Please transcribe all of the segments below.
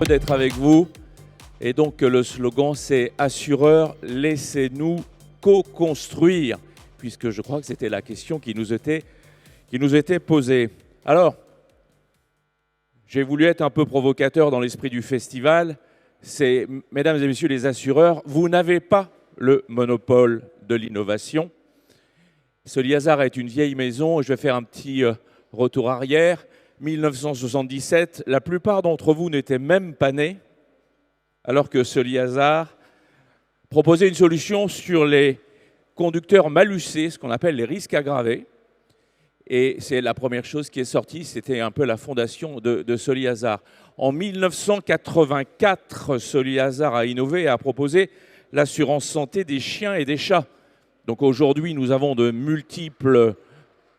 D'être avec vous. Et donc le slogan c'est « Assureurs, laissez-nous co-construire », puisque je crois que c'était la question qui nous était posée. Alors, j'ai voulu être un peu provocateur dans l'esprit du festival. C'est, mesdames et messieurs les assureurs, vous n'avez pas le monopole de l'innovation. Soliazar est une vieille maison, je vais faire un petit retour arrière. 1977, la plupart d'entre vous n'étaient même pas nés, alors que Soliazar proposait une solution sur les conducteurs malucés, ce qu'on appelle les risques aggravés. Et c'est la première chose qui est sortie, c'était un peu la fondation de Soliazar. En 1984, Soliazar a innové et a proposé l'assurance santé des chiens et des chats. Donc aujourd'hui, nous avons de multiples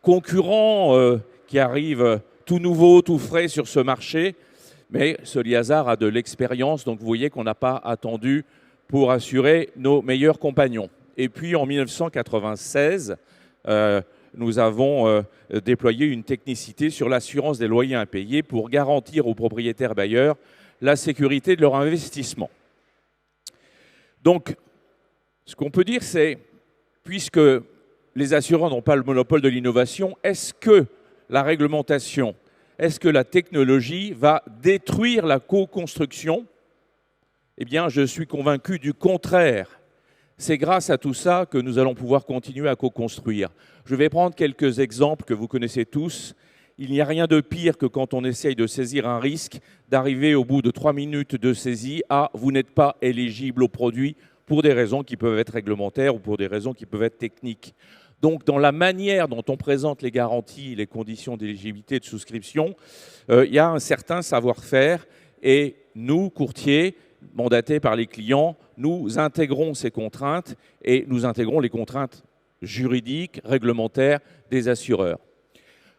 concurrents qui arrivent tout nouveau, tout frais sur ce marché. Mais Soliazar a de l'expérience, donc vous voyez qu'on n'a pas attendu pour assurer nos meilleurs compagnons. Et puis en 1996, nous avons déployé une technicité sur l'assurance des loyers impayés pour garantir aux propriétaires bailleurs la sécurité de leur investissement. Donc, ce qu'on peut dire, c'est, puisque les assureurs n'ont pas le monopole de l'innovation, est-ce que la réglementation, est-ce que la technologie va détruire la co-construction? Eh bien, je suis convaincu du contraire. C'est grâce à tout ça que nous allons pouvoir continuer à co-construire. Je vais prendre quelques exemples que vous connaissez tous. Il n'y a rien de pire que quand on essaye de saisir un risque, d'arriver au bout de 3 minutes de saisie à « vous n'êtes pas éligible au produit » pour des raisons qui peuvent être réglementaires ou pour des raisons qui peuvent être techniques. Donc, dans la manière dont on présente les garanties, les conditions d'éligibilité de souscription, il y a un certain savoir-faire et nous, courtiers, mandatés par les clients, nous intégrons ces contraintes et nous intégrons les contraintes juridiques, réglementaires des assureurs.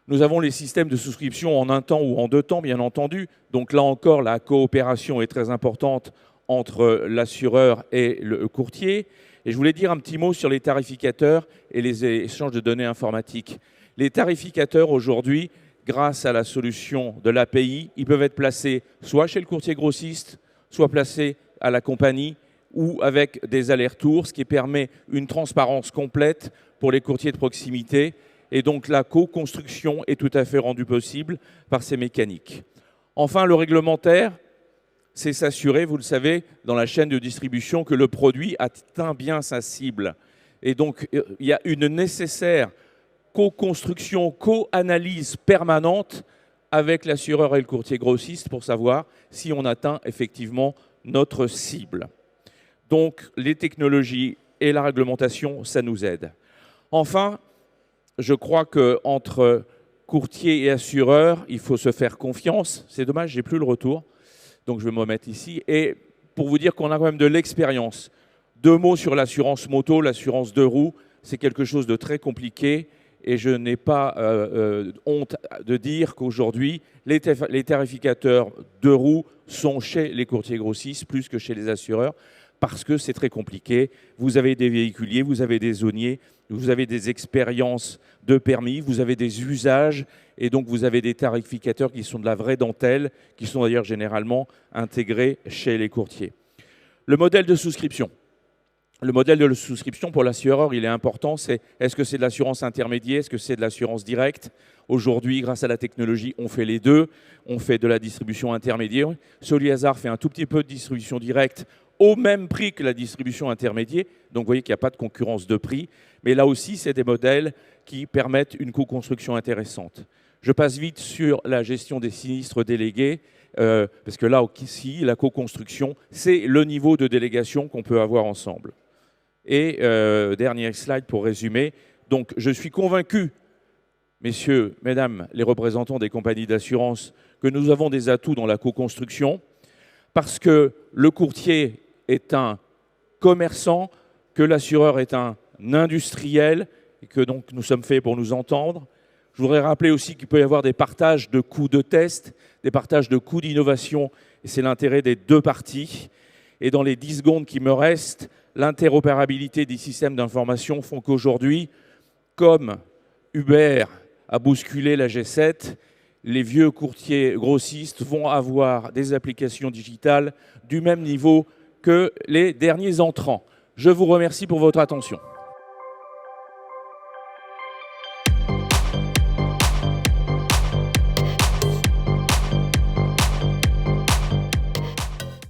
Nous avons les systèmes de souscription en un temps ou en 2 temps, bien entendu. Donc là encore, la coopération est très importante entre l'assureur et le courtier. Et je voulais dire un petit mot sur les tarificateurs et les échanges de données informatiques. Les tarificateurs, aujourd'hui, grâce à la solution de l'API, ils peuvent être placés soit chez le courtier grossiste, soit placés à la compagnie ou avec des allers-retours, ce qui permet une transparence complète pour les courtiers de proximité. Et donc la co-construction est tout à fait rendue possible par ces mécaniques. Enfin, le réglementaire, c'est s'assurer, vous le savez, dans la chaîne de distribution, que le produit atteint bien sa cible. Et donc, il y a une nécessaire co-construction, co-analyse permanente avec l'assureur et le courtier grossiste pour savoir si on atteint effectivement notre cible. Donc, les technologies et la réglementation, ça nous aide. Enfin, je crois qu'entre courtier et assureur, il faut se faire confiance. C'est dommage, j'ai plus le retour. Donc je vais me remettre ici. Et pour vous dire qu'on a quand même de l'expérience. 2 mots sur l'assurance moto, l'assurance 2 roues. C'est quelque chose de très compliqué. Et je n'ai pas honte de dire qu'aujourd'hui, les tarificateurs 2 roues sont chez les courtiers grossistes plus que chez les assureurs. Parce que c'est très compliqué. Vous avez des véhiculiers, vous avez des zoniers, vous avez des expériences de permis, vous avez des usages, et donc vous avez des tarificateurs qui sont de la vraie dentelle, qui sont d'ailleurs généralement intégrés chez les courtiers. Le modèle de souscription. Le modèle de souscription pour l'assureur, il est important. Est-ce que c'est de l'assurance intermédiaire? Est-ce que c'est de l'assurance directe? Aujourd'hui, grâce à la technologie, on fait les deux. On fait de la distribution intermédiaire. Soliazar fait un tout petit peu de distribution directe au même prix que la distribution intermédiaire. Donc, vous voyez qu'il n'y a pas de concurrence de prix. Mais là aussi, c'est des modèles qui permettent une co-construction intéressante. Je passe vite sur la gestion des sinistres délégués, parce que là aussi, la co-construction, c'est le niveau de délégation qu'on peut avoir ensemble. Et dernier slide pour résumer. Donc, je suis convaincu, messieurs, mesdames, les représentants des compagnies d'assurance, que nous avons des atouts dans la co-construction, parce que le courtier est un commerçant, que l'assureur est un industriel, et que donc nous sommes faits pour nous entendre. Je voudrais rappeler aussi qu'il peut y avoir des partages de coûts de test, des partages de coûts d'innovation, et c'est l'intérêt des 2 parties. Et dans les 10 secondes qui me restent, l'interopérabilité des systèmes d'information font qu'aujourd'hui, comme Uber a bousculé la G7, les vieux courtiers grossistes vont avoir des applications digitales du même niveau que les derniers entrants. Je vous remercie pour votre attention.